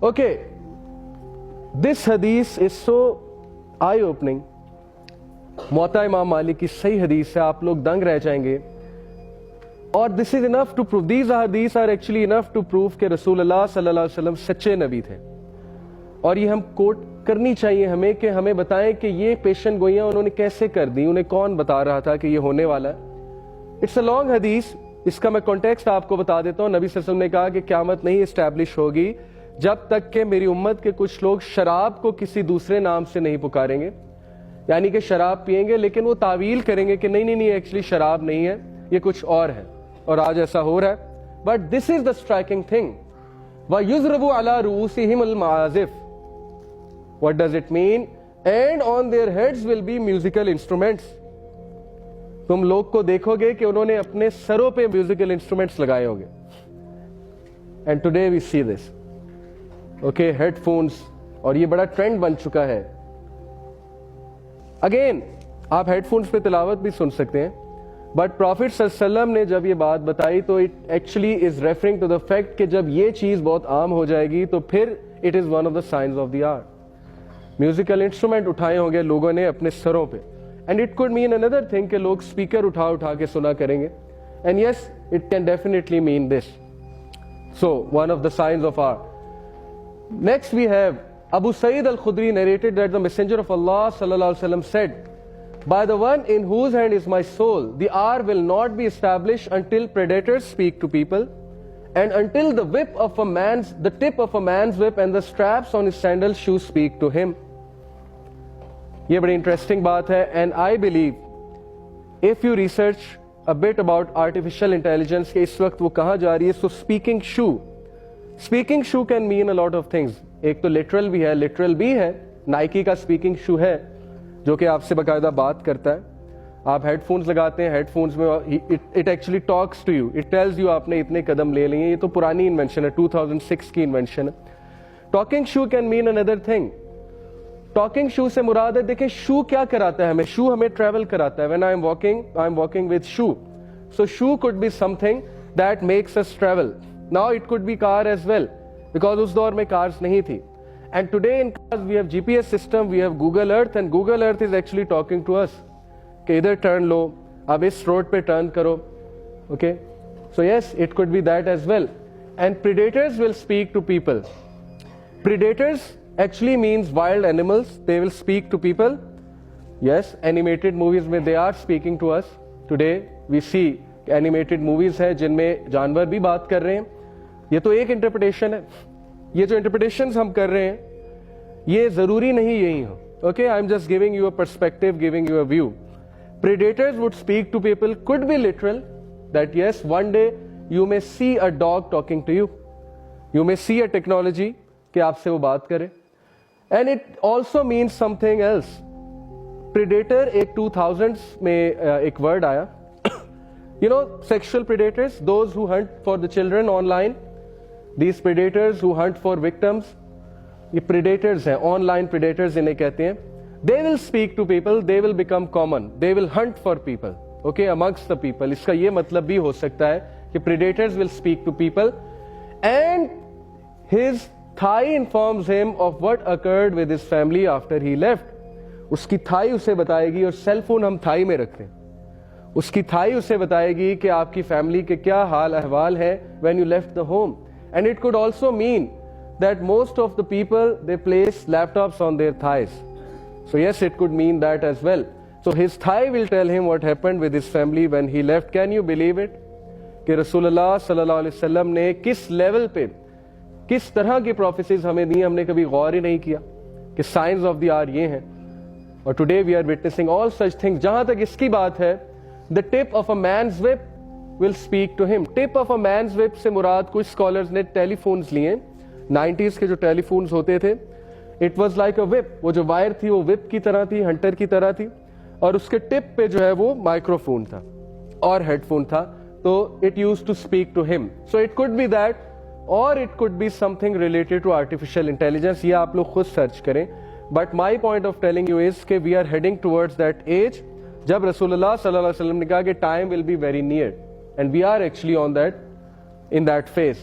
Okay, this hadith is so eye-opening. मुअत्ता इमाम मालिक की सही हदीस से आप लोग दंग रह जाएंगे. और this is enough to prove, these हदीस are actually enough to prove कि रसूलुल्लाह सल्लल्लाहु अलैहि वसल्लम सच्चे नबी थे. और ये हम कोट करनी चाहिए हमें कि हमें बताएं कि ये पेशन गोइयां उन्होंने कैसे कर दी, उन्हें कौन बता रहा था कि ये होने वाला है. इट्स अ लॉन्ग हदीस, इसका मैं कॉन्टेक्स्ट आपको बता देता हूं. नबी सल्लल्लाहु अलैहि वसल्लम ने कहा कि क़यामत नहीं इस्टेब्लिश होगी जब तक कि मेरी उम्मत के कुछ लोग शराब को किसी दूसरे नाम से नहीं पुकारेंगे. यानी कि शराब पिएंगे लेकिन वो तावील करेंगे कि नहीं नहीं नहीं एक्चुअली शराब नहीं है, ये कुछ और है. और आज ऐसा हो रहा है. But this is the striking thing. व युज़रबु अला रूसिहिमुल माज़िफ. What does it mean? And on their heads will be musical instruments. तुम लोग को देखोगे कि उन्होंने अपने सरों पे म्यूजिकल इंस्ट्रूमेंट्स लगाए होंगे. And today we see this. Okay, headphones, और ये बड़ा ट्रेंड बन चुका है. अगेन आप हेडफोन्स पे तिलावत भी सुन सकते हैं. बट प्रॉफिट सल्लल्लाहु अलैहि वसल्लम ने जब ये बात बताई तो it actually is referring to the fact कि जब ये चीज बहुत आम हो जाएगी तो फिर it is one of the science of the art. Musical instrument उठाए होंगे लोगों ने अपने सरों पे. And it could mean another thing कि लोग स्पीकर उठा उठा के सुना करेंगे. And yes, it can definitely mean this. So one of the science of art. Next we have Abu Sa'id al-Khudri narrated that the Messenger of Allah sallallahu alaihi wasallam said, "By the one in whose hand is my soul, the hour will not be established until predators speak to people, and until the tip of a man's whip and the straps on his sandal shoes speak to him." ये बड़ी interesting बात है. And I believe if you research a bit about artificial intelligence के इस वक्त वो कहाँ जा रही है. सो speaking shoe can mean a lot of things. एक तो लिटरल भी है, लिटरल भी है. नाइकी का स्पीकिंग शू है जो कि आपसे बाकायदा बात करता है. आप हेडफोन्स लगाते हैं, हेडफोन्स में it actually talks to you, it tells you आपने इतने कदम ले लिए. ये तो पुरानी इन्वेंशन है, 2006 की इन्वेंशन है. Talking shoe can mean another thing. Talking shoe से मुराद है, देखिए शू क्या कराता है हमें. शू हमें ट्रेवल कराता है. When I am walking with shoe. So shoe could be something that makes us travel. Now it could be car as well, because उस दौर में कार्स नहीं थी. And today in cars we have GPS system, we have Google Earth, and Google Earth is actually talking to us कि इधर turn लो, अब इस road पे टर्न करो. Okay, so yes, it could be that as well. And predators will speak to people. Predators actually means wild animals. They will speak to people. Yes, animated movies में they are speaking to us. Today we see animated movies है जिनमें जानवर भी बात कर रहे हैं. ये तो एक इंटरप्रिटेशन है. ये जो इंटरप्रिटेशंस हम कर रहे हैं ये जरूरी नहीं यही हो. Okay, I am just giving you a perspective, giving you a view. Predators would speak to people could be literal, that yes, one day you may see a dog talking to you. You may see a technology कि आपसे वो बात करे. And it also means something else. Predator एक 2000s में एक word आया. You know, sexual predators, those who hunt for the children online, these predators who hunt for victims, ये predators हैं, online predators इन्हें कहते हैं. They will speak to people, they will become common, they will hunt for people, okay, amongst the people. इसका ये मतलब भी हो सकता है कि predators will speak to people, and his thigh informs him of what occurred with his family after he left. उसकी Thai उसे बताएगी, और सेल फोन हम थाई में रखते हैं, उसकी थाई उसे बताएगी कि आपकी फैमिली के क्या हाल अहवाल है when you left the home. And it could also mean that most of the people they place laptops on their thighs. So yes, it could mean that as well. So his thigh will tell him what happened with his family when he left. Can you believe it? कि रसूलुल्लाह सल्लल्लाहु अलैहि वसल्लम ने किस level पे, किस तरह की प्रोफेसीज हमें दी, हमने कभी गौर ही नहीं किया कि साइंस ऑफ द आर ये हैं. और today we are witnessing all such things. जहां तक इसकी बात है, the tip of a man's whip will speak to him. Tip of a man's whip से मुराद, कुछ स्कॉलर्स ने टेलीफोन्स लिए, 90s के जो टेलीफोन्स होते थे, it was like a whip. वो जो वायर थी वो विप की तरह थी, हंटर की तरह थी, और उसके टिप पे जो है वो माइक्रोफोन था और हेडफोन था. तो it used to speak to him. So it could be that, और it could be something related to artificial intelligence. ये आप लोग खुद सर्च करें. But my point of telling you is के we are heading towards that age जब रसूलुल्लाह सल्लल्लाहु अलैहि वसल्लम ने कहा कि time will be very near, and we are actually on that, in that phase.